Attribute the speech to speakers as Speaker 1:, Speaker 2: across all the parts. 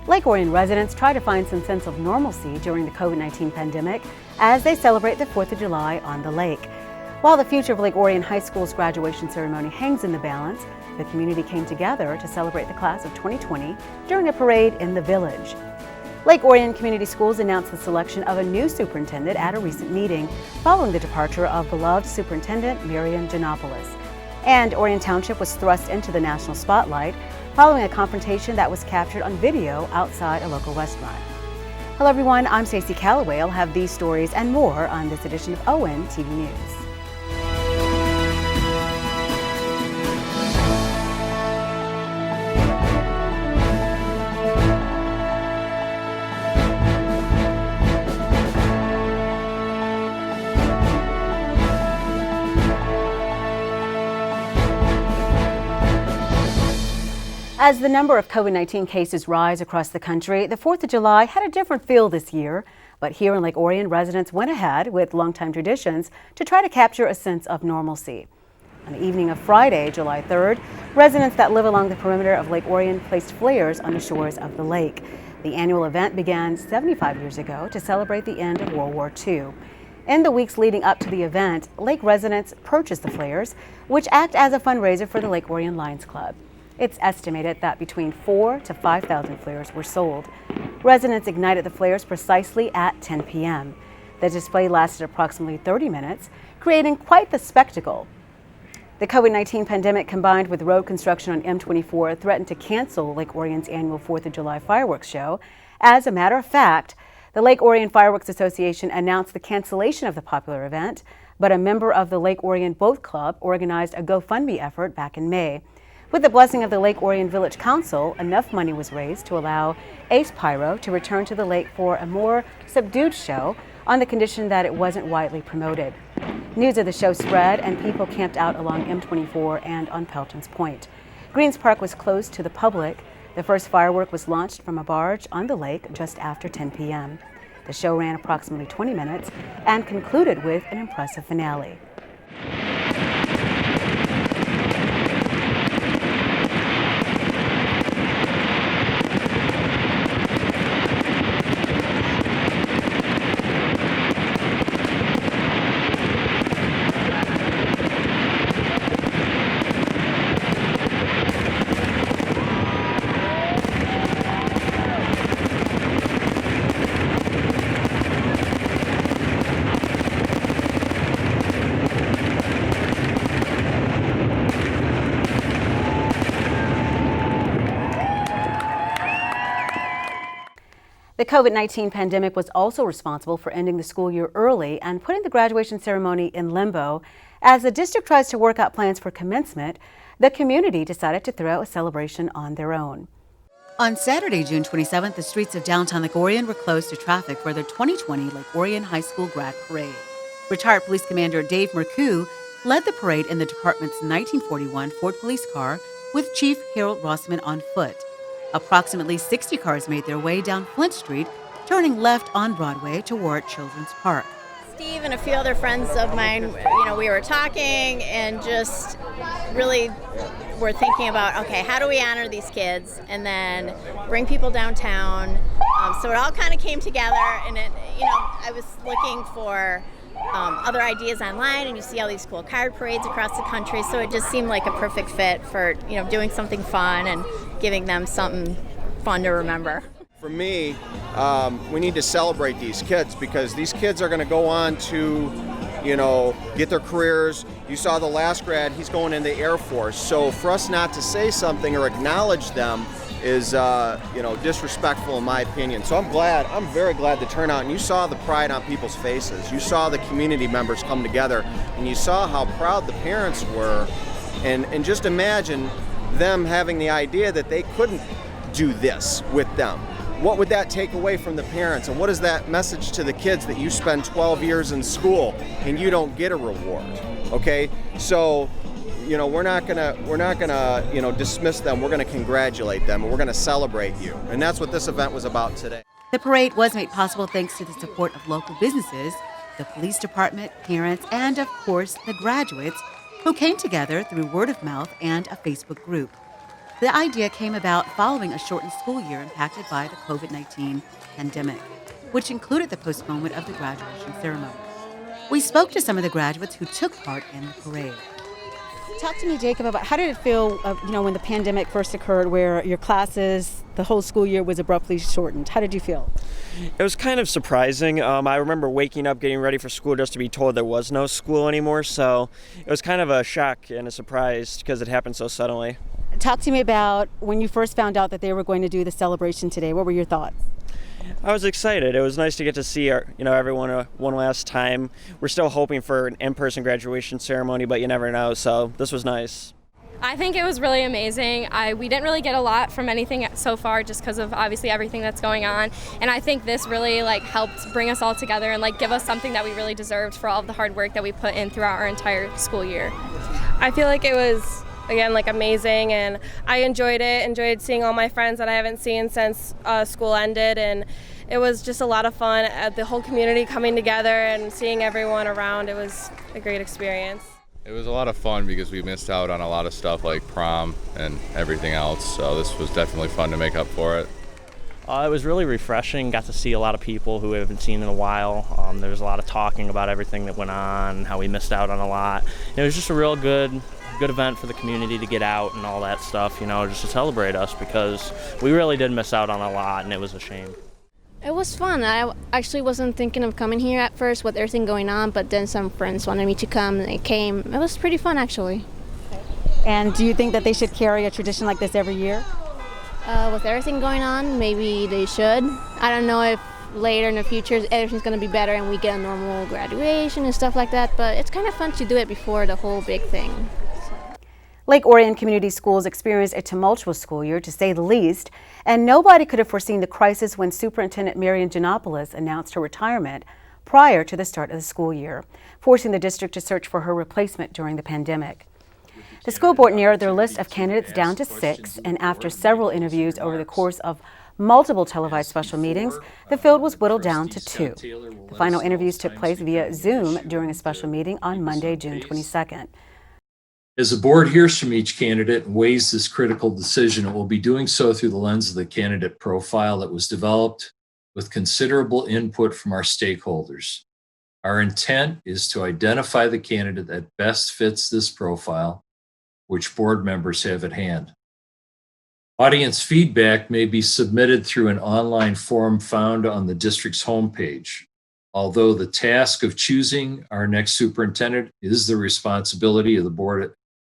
Speaker 1: Lake Orion residents try to find some sense of normalcy during the COVID-19 pandemic as they celebrate the 4th of July on the lake. While the future of Lake Orion High School's graduation ceremony hangs in the balance, the community came together to celebrate the class of 2020 during a parade in the village. Lake Orion Community Schools announced the selection of a new superintendent at a recent meeting following the departure of beloved Superintendent Marian Janopoulos. And Orion Township was thrust into the national spotlight following a confrontation that was captured on video outside a local restaurant. Hello everyone, I'm Stacy Calloway. I'll have these stories and more on this edition of ONTV News. As the number of COVID-19 cases rise across the country, the 4th of July had a different feel this year. But here in Lake Orion, residents went ahead with longtime traditions to try to capture a sense of normalcy. On the evening of Friday, July 3rd, residents that live along the perimeter of Lake Orion placed flares on the shores of the lake. The annual event began 75 years ago to celebrate the end of World War II. In the weeks leading up to the event, lake residents purchased the flares, which act as a fundraiser for the Lake Orion Lions Club. It's estimated that between 4,000 to 5,000 flares were sold. Residents ignited the flares precisely at 10 p.m. The display lasted approximately 30 minutes, creating quite the spectacle. The COVID-19 pandemic combined with road construction on M24 threatened to cancel Lake Orion's annual 4th of July fireworks show. As a matter of fact, the Lake Orion Fireworks Association announced the cancellation of the popular event, but a member of the Lake Orion Boat Club organized a GoFundMe effort back in May. With the blessing of the Lake Orion Village Council, enough money was raised to allow Ace Pyro to return to the lake for a more subdued show on the condition that it wasn't widely promoted. News of the show spread and people camped out along M24 and on Pelton's Point. Greens Park was closed to the public. The first firework was launched from a barge on the lake just after 10 p.m. The show ran approximately 20 minutes and concluded with an impressive finale. The COVID-19 pandemic was also responsible for ending the school year early and putting the graduation ceremony in limbo. As the district tries to work out plans for commencement, the community decided to throw a celebration on their own. On Saturday, June 27th, the streets of downtown Lake Orion were closed to traffic for the 2020 Lake Orion High School Grad Parade. Retired Police Commander Dave Mercu led the parade in the department's 1941 Ford police car with Chief Harold Rossman on foot. Approximately 60 cars made their way down Flint Street, turning left on Broadway toward Children's Park.
Speaker 2: Steve and a few other friends of mine, we were talking and just really were thinking about, okay, how do we honor these kids and then bring people downtown? So it all kind of came together, and I was looking for other ideas online, and you see all these cool card parades across the country, so it just seemed like a perfect fit for doing something fun and giving them something fun to remember.
Speaker 3: For me, we need to celebrate these kids because these kids are going to go on to get their careers. You saw the last grad, he's going in the Air Force, so for us not to say something or acknowledge them is disrespectful in my opinion. So I'm very glad the turnout, and you saw the pride on people's faces. You saw the community members come together, and you saw how proud the parents were, and just imagine them having the idea that they couldn't do this with them. What would that take away from the parents, and what is that message to the kids that you spend 12 years in school and you don't get a reward? Okay, so we're not gonna dismiss them. We're gonna congratulate them, and we're gonna celebrate you. And that's what this event was about today.
Speaker 1: The parade was made possible thanks to the support of local businesses, the police department, parents, and of course the graduates who came together through word of mouth and a Facebook group. The idea came about following a shortened school year impacted by the COVID-19 pandemic, which included the postponement of the graduation ceremony. We spoke to some of the graduates who took part in the parade. Talk to me, Jacob, about how did it feel, when the pandemic first occurred, where your classes, the whole school year was abruptly shortened. How did you feel?
Speaker 4: It was kind of surprising. I remember waking up, getting ready for school, just to be told there was no school anymore. So it was kind of a shock and a surprise because it happened so suddenly.
Speaker 1: Talk to me about when you first found out that they were going to do the celebration today. What were your thoughts?
Speaker 4: I was excited. It was nice to get to see everyone one last time. We're still hoping for an in-person graduation ceremony, but you never know. So this was nice.
Speaker 5: I think it was really amazing. We didn't really get a lot from anything so far just because of obviously everything that's going on. And I think this really helped bring us all together and give us something that we really deserved for all of the hard work that we put in throughout our entire school year.
Speaker 6: I feel like it was, again, amazing, and I enjoyed seeing all my friends that I haven't seen since school ended, and it was just a lot of fun, the whole community coming together and seeing everyone around. It was a great experience.
Speaker 7: It was a lot of fun because we missed out on a lot of stuff like prom and everything else, so this was definitely fun to make up for it.
Speaker 8: It was really refreshing. Got to see a lot of people who we haven't seen in a while. There was a lot of talking about everything that went on, how we missed out on a lot. It was just a real good event for the community to get out and all that stuff, just to celebrate us, because we really did miss out on a lot, and it was a shame.
Speaker 9: It was fun. I actually wasn't thinking of coming here at first with everything going on, but then some friends wanted me to come, and they came. It was pretty fun, actually.
Speaker 1: And do you think that they should carry a tradition like this every year?
Speaker 9: With everything going on, maybe they should. I don't know if later in the future everything's going to be better and we get a normal graduation and stuff like that, but it's kind of fun to do it before the whole big thing.
Speaker 1: Lake Orion Community Schools experienced a tumultuous school year, to say the least, and nobody could have foreseen the crisis when Superintendent Marian Giannopoulos announced her retirement prior to the start of the school year, forcing the district to search for her replacement during the pandemic. The school board narrowed their list of candidates down to 6, and after several interviews over the course of multiple televised special meetings, the field was whittled down to 2. The final interviews took place via Zoom during a special meeting on Monday, June 22nd.
Speaker 10: As the board hears from each candidate and weighs this critical decision, it will be doing so through the lens of the candidate profile that was developed with considerable input from our stakeholders. Our intent is to identify the candidate that best fits this profile, which board members have at hand. Audience feedback may be submitted through an online form found on the district's homepage. Although the task of choosing our next superintendent is the responsibility of the Board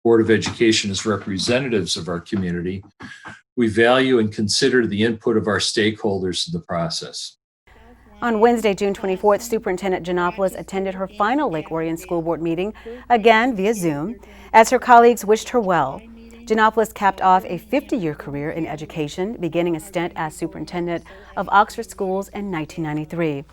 Speaker 10: of Education as representatives of our community, we value and consider the input of our stakeholders in the process.
Speaker 1: On Wednesday, June 24th, Superintendent Giannopoulos attended her final Lake Orion School Board meeting, again via Zoom, as her colleagues wished her well. Giannopoulos capped off a 50-year career in education, beginning a stint as superintendent of Oxford Schools in 1993.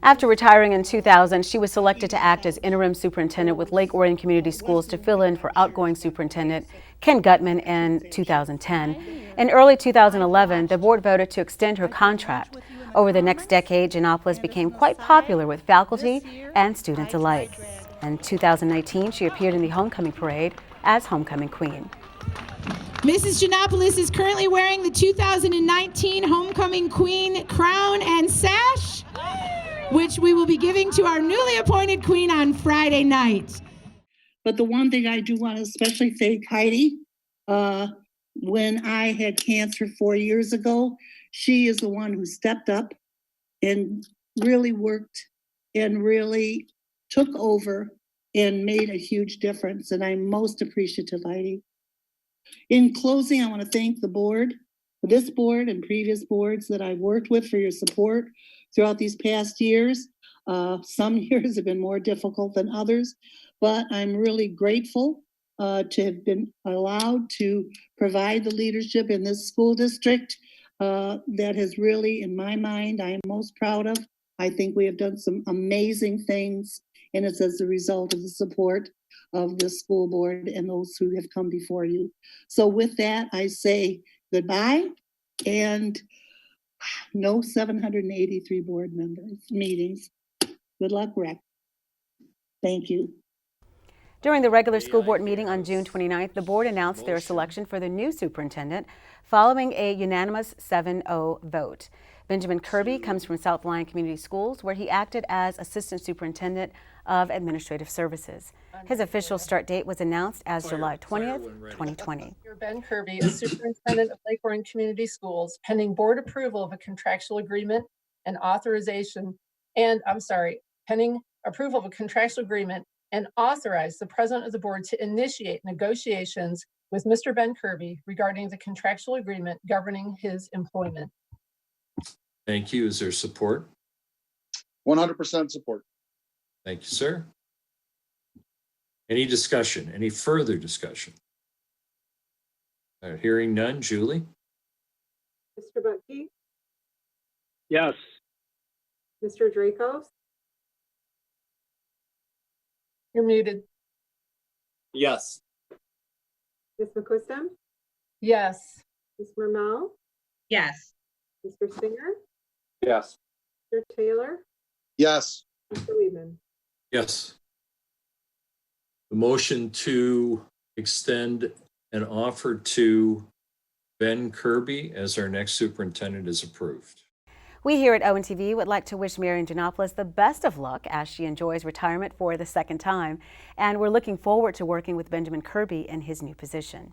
Speaker 1: After retiring in 2000, she was selected to act as interim superintendent with Lake Orion Community Schools to fill in for outgoing superintendent Ken Gutman in 2010. In early 2011, the board voted to extend her contract. Over the next decade, Giannopoulos became quite popular with faculty and students alike. In 2019, she appeared in the homecoming parade as homecoming queen.
Speaker 11: Mrs. Giannopoulos is currently wearing the 2019 Homecoming Queen crown and sash, which we will be giving to our newly appointed queen on Friday night.
Speaker 12: But the one thing I do want to especially thank Heidi, when I had cancer 4 years ago, she is the one who stepped up and really worked and really took over and made a huge difference. And I'm most appreciative, Heidi. In closing, I want to thank the board, this board and previous boards that I've worked with, for your support throughout these past years. Some years have been more difficult than others, but I'm really grateful to have been allowed to provide the leadership in this school district that has really, in my mind, I am most proud of. I think we have done some amazing things, and it's as a result of the support of the school board and those who have come before you. So with that, I say goodbye, and no 783 board members meetings. Good luck, Rec. Thank you.
Speaker 1: During the regular school board meeting on June 29th, the board announced their selection for the new superintendent following a unanimous 7-0 vote. Benjamin Kirby comes from South Orion Community Schools, where he acted as Assistant Superintendent of Administrative Services. His official start date was announced as July 20th, 2020.
Speaker 13: Ben Kirby is Superintendent of Lake Orion Community Schools, pending board approval of a contractual agreement and pending approval of a contractual agreement and authorize the President of the Board to initiate negotiations with Mr. Ben Kirby regarding the contractual agreement governing his employment.
Speaker 10: Thank you. Is there support?
Speaker 14: 100% support.
Speaker 10: Thank you, sir. Any discussion? Any further discussion? Hearing none. Julie?
Speaker 15: Mr. Buckey?
Speaker 16: Yes.
Speaker 15: Mr. Dracos?
Speaker 13: You're muted.
Speaker 16: Yes.
Speaker 15: Ms. McQuiston?
Speaker 13: Yes.
Speaker 15: Ms. Mermel?
Speaker 17: Yes.
Speaker 15: Mr. Singer?
Speaker 16: Yes.
Speaker 15: Mr. Taylor?
Speaker 14: Yes.
Speaker 15: Mr. Weedman?
Speaker 10: Yes. The motion to extend an offer to Ben Kirby as our next superintendent is approved.
Speaker 1: We here at ONTV would like to wish Marion Giannopoulos the best of luck as she enjoys retirement for the second time, and we're looking forward to working with Benjamin Kirby in his new position.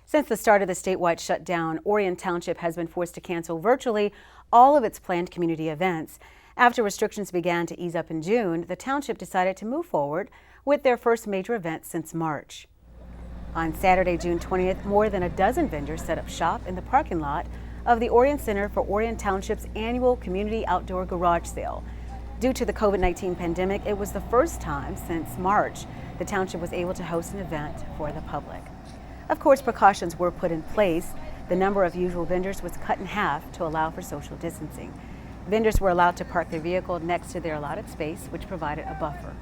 Speaker 1: Since the start of the statewide shutdown, Orion Township has been forced to cancel virtually all of its planned community events. After restrictions began to ease up in June, the township decided to move forward with their first major event since March. On Saturday, June 20th, more than a dozen vendors set up shop in the parking lot of the Orion Center for Orion Township's annual community outdoor garage sale. Due to the COVID-19 pandemic, it was the first time since March the township was able to host an event for the public. Of course, precautions were put in place. The number of usual vendors was cut in half to allow for social distancing. Vendors were allowed to park their vehicle next to their allotted space, which provided a buffer.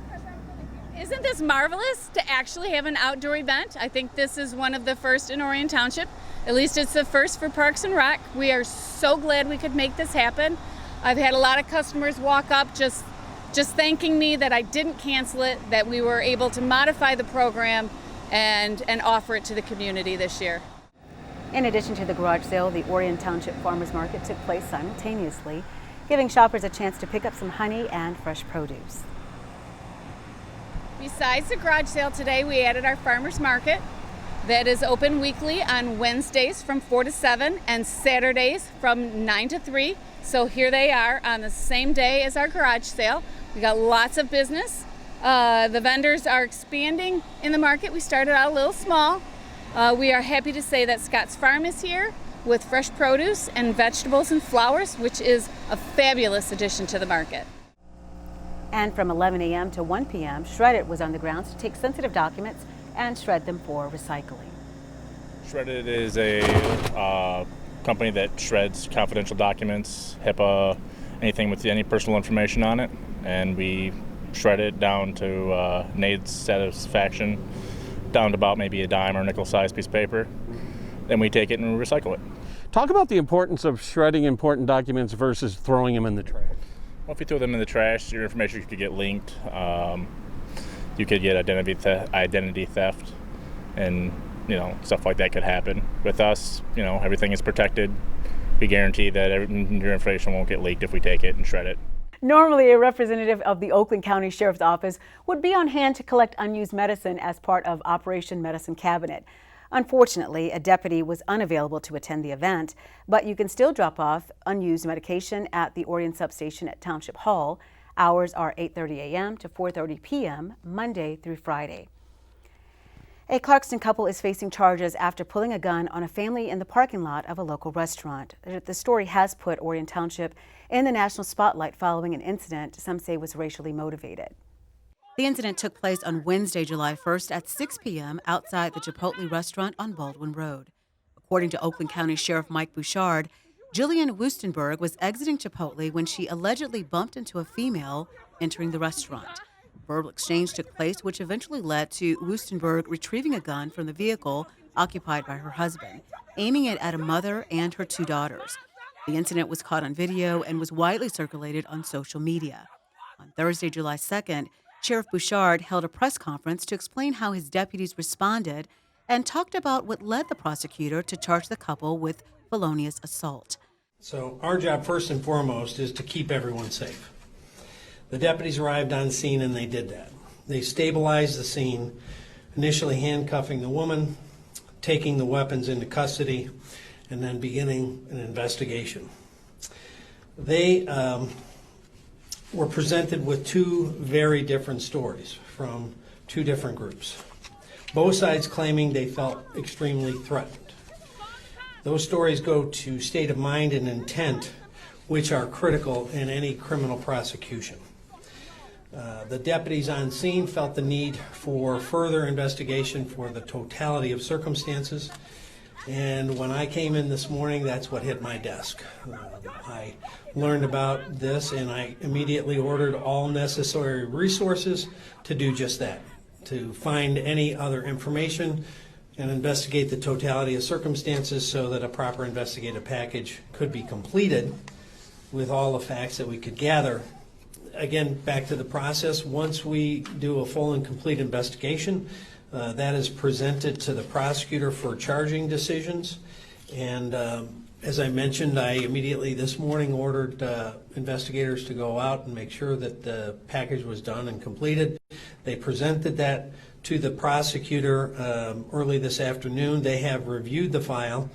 Speaker 18: Isn't this marvelous to actually have an outdoor event? I think this is one of the first in Orion Township. At least it's the first for Parks and Rec. We are so glad we could make this happen. I've had a lot of customers walk up just thanking me that I didn't cancel it, that we were able to modify the program and offer it to the community this year.
Speaker 1: In addition to the garage sale, the Orion Township Farmers Market took place simultaneously, giving shoppers a chance to pick up some honey and fresh produce.
Speaker 18: Besides the garage sale today, we added our farmers market that is open weekly on Wednesdays from 4 to 7 and Saturdays from 9 to 3. So here they are on the same day as our garage sale. We got lots of business. The vendors are expanding in the market. We started out a little small. We are happy to say that Scott's Farm is here with fresh produce and vegetables and flowers, which is a fabulous addition to the market.
Speaker 1: And from 11 a.m. to 1 p.m., Shredded was on the grounds to take sensitive documents and shred them for recycling.
Speaker 19: Shredded is a company that shreds confidential documents, HIPAA, anything with any personal information on it, and we shred it down to NAID's satisfaction, down to about maybe a dime or nickel-sized piece of paper. Then we take it and recycle it.
Speaker 16: Talk about the importance of shredding important documents versus throwing them in the trash.
Speaker 19: Well, if you throw them in the trash, your information could get linked. You could get identity theft, and stuff like that could happen. With us, everything is protected. We guarantee that your information won't get leaked if we take it and shred it.
Speaker 1: Normally, a representative of the Oakland County Sheriff's Office would be on hand to collect unused medicine as part of Operation Medicine Cabinet. Unfortunately, a deputy was unavailable to attend the event, but you can still drop off unused medication at the Orion substation at Township Hall. Hours are 8:30 a.m. to 4:30 p.m., Monday through Friday. A Clarkston couple is facing charges after pulling a gun on a family in the parking lot of a local restaurant. The story has put Orion Township in the national spotlight following an incident some say was racially motivated. The incident took place on Wednesday, July 1st at 6 p.m. outside the Chipotle restaurant on Baldwin Road. According to Oakland County Sheriff Mike Bouchard, Jillian Wustenberg was exiting Chipotle when she allegedly bumped into a female entering the restaurant. Verbal exchange took place, which eventually led to Wustenberg retrieving a gun from the vehicle occupied by her husband, aiming it at a mother and her two daughters. The incident was caught on video and was widely circulated on social media. On Thursday, July 2nd, Sheriff Bouchard held a press conference to explain how his deputies responded and talked about what led the prosecutor to charge the couple with felonious assault.
Speaker 17: So our job first and foremost is to keep everyone safe. The deputies arrived on scene and they did that. They stabilized the scene, initially handcuffing the woman, taking the weapons into custody, and then beginning an investigation. They were presented with two very different stories from two different groups, both sides claiming they felt extremely threatened. Those stories go to state of mind and intent, which are critical in any criminal prosecution. The deputies on scene felt the need for further investigation for the totality of circumstances, and when I came in this morning, that's what hit my desk. I learned about this and I immediately ordered all necessary resources to do just that, to find any other information and investigate the totality of circumstances so that a proper investigative package could be completed with all the facts that we could gather. Again, back to the process, once we do a full and complete investigation, that is presented to the prosecutor for charging decisions. And as I mentioned, I immediately this morning ordered investigators to go out and make sure that the package was done and completed. They presented that to the prosecutor early this afternoon. They have reviewed the file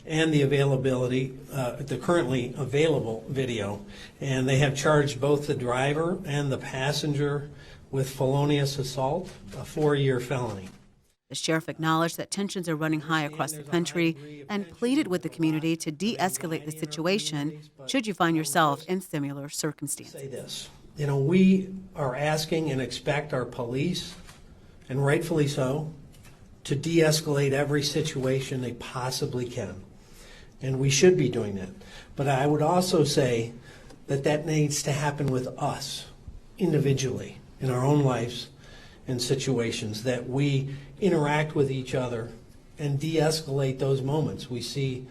Speaker 17: and the availability, the currently available video, and they have charged both the driver and the passenger with felonious assault, a 4-year felony.
Speaker 1: The sheriff acknowledged that tensions are running high across the country and pleaded with the community to de-escalate the situation should you find yourself in similar circumstances.
Speaker 17: Say this, we are asking and expect our police, and rightfully so, to de-escalate every situation they possibly can. And we should be doing that. But I would also say that that needs to happen with us individually in our own lives and situations, that we interact with each other and de-escalate those moments. We see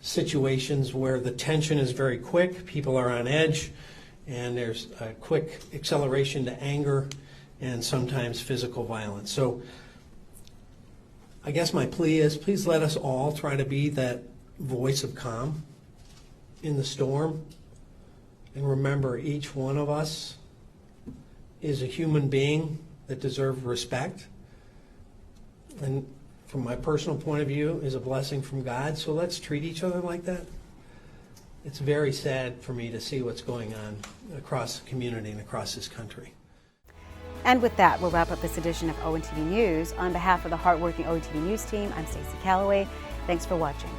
Speaker 17: situations where the tension is very quick, people are on edge, and there's a quick acceleration to anger and sometimes physical violence. So I guess my plea is, please let us all try to be that voice of calm in the storm. And remember, each one of us is a human being that deserves respect. And from my personal point of view, is a blessing from God. So let's treat each other like that. It's very sad for me to see what's going on across the community and across this country.
Speaker 1: And with that, we'll wrap up this edition of ONTV News. On behalf of the hardworking ONTV News team, I'm Stacy Calloway. Thanks for watching.